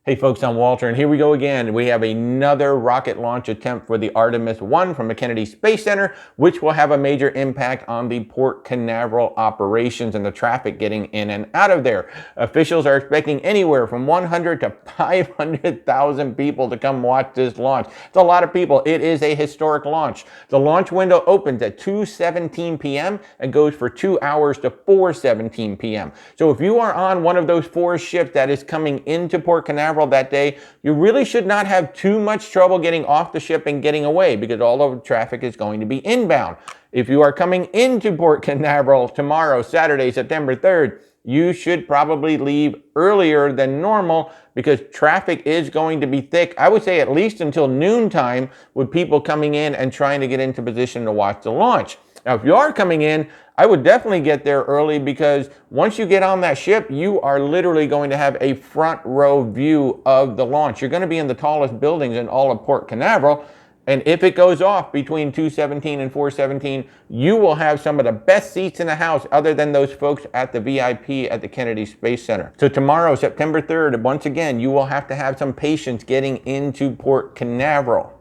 Hey folks, I'm Walter, and here we go again. We have another rocket launch attempt for the Artemis 1 from the Kennedy Space Center, which will have a major impact on the Port Canaveral operations and the traffic getting in and out of there. Officials are expecting anywhere from 100 to 500,000 people to come watch this launch. It's a lot of people. It is a historic launch. The launch window opens at 2:17 p.m. and goes for 2 hours to 4:17 p.m. So if you are on one of those 4 ships that is coming into Port Canaveral that day, you really should not have too much trouble getting off the ship and getting away because all of the traffic is going to be inbound. If you are coming into Port Canaveral tomorrow, Saturday, September 3rd, you should probably leave earlier than normal because traffic is going to be thick. I would say at least until noontime with people coming in and trying to get into position to watch the launch. Now, if you are coming in, I would definitely get there early because once you get on that ship, you are literally going to have a front row view of the launch. You're going to be in the tallest buildings in all of Port Canaveral. And if it goes off between 2:17 and 4:17, you will have some of the best seats in the house other than those folks at the VIP at the Kennedy Space Center. So tomorrow, September 3rd, once again, you will have to have some patience getting into Port Canaveral.